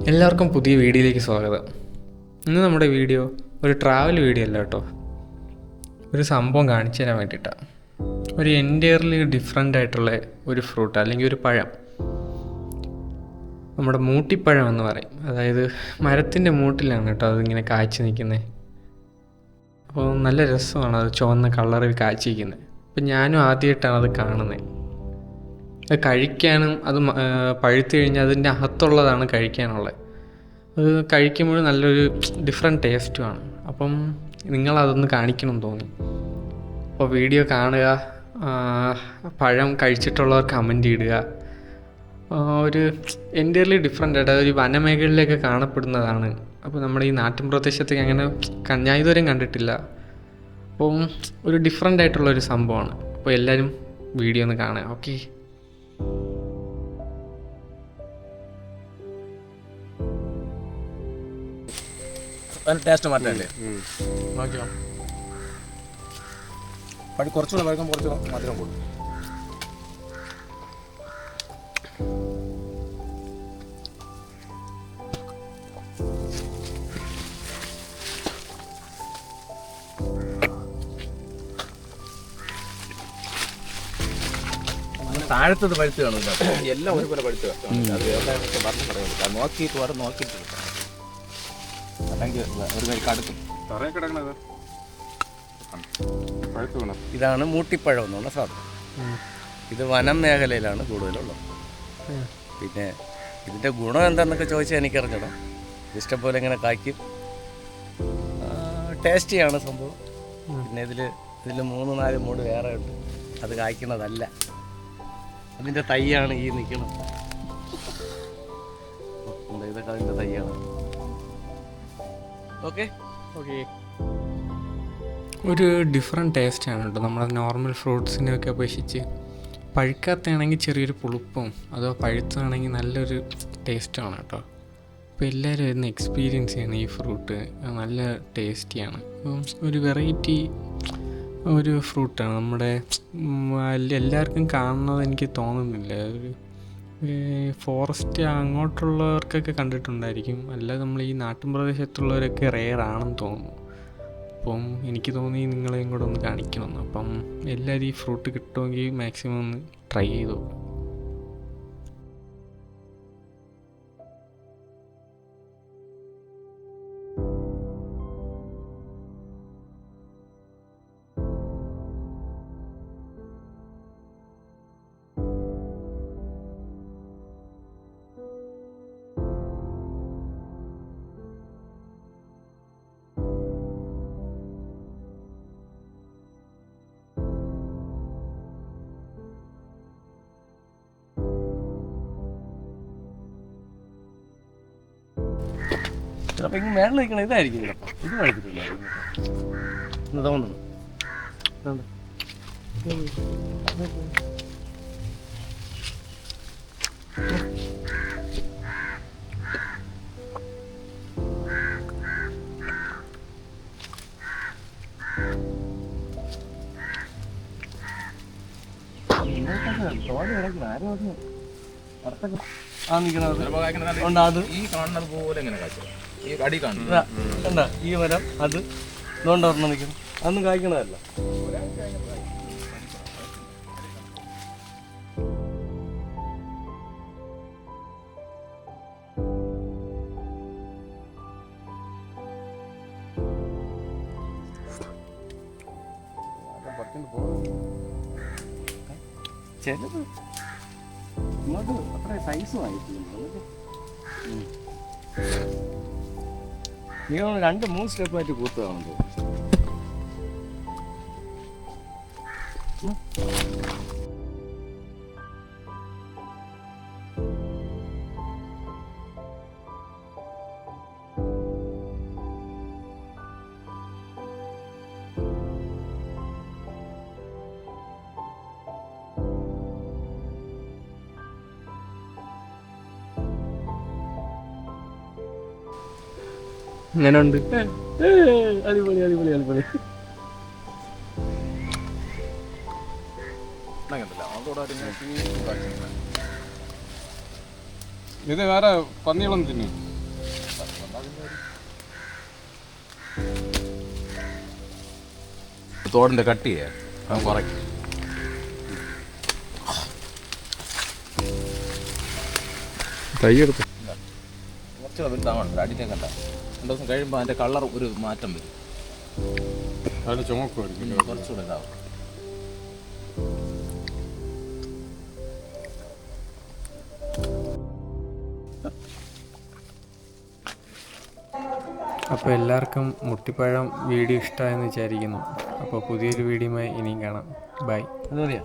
എല്ലാവർക്കും പുതിയ വീഡിയോയിലേക്ക് സ്വാഗതം. ഇന്ന് നമ്മുടെ വീഡിയോ ഒരു ട്രാവൽ വീഡിയോ അല്ല കേട്ടോ, ഒരു സംഭവം കാണിച്ചു തരാൻ വേണ്ടിയിട്ടാണ്. ഒരു എൻറ്റയർലി ഡിഫറെൻ്റ് ആയിട്ടുള്ള ഒരു ഫ്രൂട്ട് അല്ലെങ്കിൽ ഒരു പഴം, നമ്മുടെ മൂട്ടിപ്പഴം എന്ന് പറയും. അതായത് മരത്തിൻ്റെ മൂട്ടിലാണ് കേട്ടോ അതിങ്ങനെ കായ്ച്ചു നിൽക്കുന്നത്. അപ്പോൾ നല്ല രസമാണ് അത് ചുവന്ന കളറിൽ കായ്ച്ചു നിൽക്കുന്നത്. അപ്പം ഞാനും ആദ്യമായിട്ടാണ് അത് കാണുന്നത്. അത് കഴിക്കാനും അത് പഴുത്ത് കഴിഞ്ഞാൽ അതിൻ്റെ അകത്തുള്ളതാണ് കഴിക്കാനുള്ളത്. അത് കഴിക്കുമ്പോൾ നല്ലൊരു ഡിഫറെൻറ്റ് ടേസ്റ്റുമാണ്. അപ്പം നിങ്ങളതൊന്ന് കാണിക്കണം തോന്നി. അപ്പോൾ വീഡിയോ കാണുക, പഴം കഴിച്ചിട്ടുള്ളവർ കമൻ്റ് ഇടുക. ഒരു എൻറ്റയർലി ഡിഫറെൻ്റ് ആയിട്ട് അതൊരു വനമേഖലയിലൊക്കെ കാണപ്പെടുന്നതാണ്. അപ്പോൾ നമ്മുടെ ഈ നാട്ടിൻ പ്രദേശത്തേക്ക് അങ്ങനെ ഞാൻ ഇതുവരെയും കണ്ടിട്ടില്ല. അപ്പം ഒരു ഡിഫറെൻ്റ് ആയിട്ടുള്ളൊരു സംഭവമാണ്. അപ്പോൾ എല്ലാവരും വീഡിയോ ഒന്ന് കാണുക. ഓക്കെ. ടേസ്റ്റ് മാറ്റല്ലേ? നോക്കിയോ, കുറച്ചുകൂടെ പഴക്കം കുറച്ച് മധുരം കൂടും. താഴത്തത് പഴുത്ത് കാണില്ല, എല്ലാം ഒരുപോലെ പഴുത്ത് കാണില്ല. അത് എവിടെയൊക്കെ പറഞ്ഞു പറയുന്നത് നോക്കിയിട്ട് വേറെ നോക്കിയിട്ട് കിട്ടാം, അല്ലെങ്കിൽ ഒരു കൈ കടുക്കും. ഇതാണ് മൂട്ടിപ്പഴം എന്നുള്ള സാധനം. ഇത് വനം മേഖലയിലാണ് കൂടുതലുള്ളത്. പിന്നെ ഇതിൻ്റെ ഗുണം എന്താണെന്നൊക്കെ ചോദിച്ചാൽ എനിക്കറിഞ്ഞിടാം. ഇഷ്ടംപോലെ ഇങ്ങനെ കായ്ക്കും, ടേസ്റ്റിയാണ് സംഭവം. പിന്നെ ഇതിൽ 3-4 മൂട് വേറെ ഉണ്ട്, അത് കായ്ക്കുന്നതല്ല. അതിൻ്റെ തൈയാണ് ഈ നിൽക്കുന്നത്. ഇതൊക്കെ അതിൻ്റെ തൈയാണ്. ഓക്കെ. ഒരു ഡിഫറെൻറ്റ് ടേസ്റ്റാണ് കേട്ടോ നമ്മുടെ നോർമൽ ഫ്രൂട്ട്സിനെയൊക്കെ അപേക്ഷിച്ച്. പഴുക്കാത്തതാണെങ്കിൽ ചെറിയൊരു പുളിപ്പും, അതോ പഴുത്താണെങ്കിൽ നല്ലൊരു ടേസ്റ്റുമാണ് കേട്ടോ. അപ്പോൾ എല്ലാവരും ഒന്ന് എക്സ്പീരിയൻസ് ചെയ്യണം ഈ ഫ്രൂട്ട്, നല്ല ടേസ്റ്റിയാണ്. ഒരു വെറൈറ്റി ഒരു ഫ്രൂട്ടാണ്. നമ്മുടെ എല്ലാവർക്കും കാണുന്നത് എനിക്ക് തോന്നുന്നില്ല. ഒരു ഫോറസ്റ്റ് അങ്ങോട്ടുള്ളവർക്കൊക്കെ കണ്ടിട്ടുണ്ടായിരിക്കും, അല്ലാതെ നമ്മൾ ഈ നാട്ടിൻ പ്രദേശത്തുള്ളവരൊക്കെ റെയർ ആണെന്ന് തോന്നുന്നു. അപ്പം എനിക്ക് തോന്നി നിങ്ങളെയും കൂടെ ഒന്ന് കാണിക്കണമെന്ന്. അപ്പം എല്ലാവരും ഈ ഫ്രൂട്ട് കിട്ടുമെങ്കിൽ മാക്സിമം ഒന്ന് ട്രൈ ചെയ്ത് നോക്കും. ചിലപ്പോൾ ഇങ്ങനെ മേളിൽ നിൽക്കണം ഇതായിരിക്കും. ചിലപ്പോൾ ഇത് പഴുത്തിട്ടില്ല എന്ന് തോന്നുന്നു. ഈ കാണുന്നത് പോലെ എങ്ങനെ കാഴ്ച ഈ അടി കാണും. ഈ മരം അത് ഇതുകൊണ്ട് ഒരെണ്ണം നിൽക്കണം, അതൊന്നും കായ്ക്കണതല്ല. ചിലത് ഇങ്ങോട്ട് അത്ര സൈസും ആയിട്ടില്ല. നീ 2-3 സ്റ്റെപ്പായിട്ട് പൂത്തതാണെന്ന് തോന്നുന്നു. അങ്ങനെ ഉണ്ട്. അടിപൊളി അടിപൊളി അടിപൊളി. ഇത് വേറെ പന്നികളൊന്നും തിന്നു. തോടിൻ്റെ കട്ടിയേ അത് കുറയ്ക്കും. തയ്യെടുത്ത് കുറച്ചുകൂടെ വലുതാവണ്ട, അടിക്കാൻ കണ്ട 2 ദിവസം കഴിയുമ്പോൾ അതിൻ്റെ കളർ ഒരു മാറ്റം വരും. അതിന് ചുമക്കുമായിരിക്കും. കുറച്ചുകൂടെ ഇതാവും. അപ്പോൾ എല്ലാവർക്കും മുട്ടിപ്പഴം വീഡിയോ ഇഷ്ടമായെന്ന് വിചാരിക്കുന്നു. അപ്പോൾ പുതിയൊരു വീഡിയോയുമായി ഇനിയും കാണാം. ബൈ. അത് മതിയോ?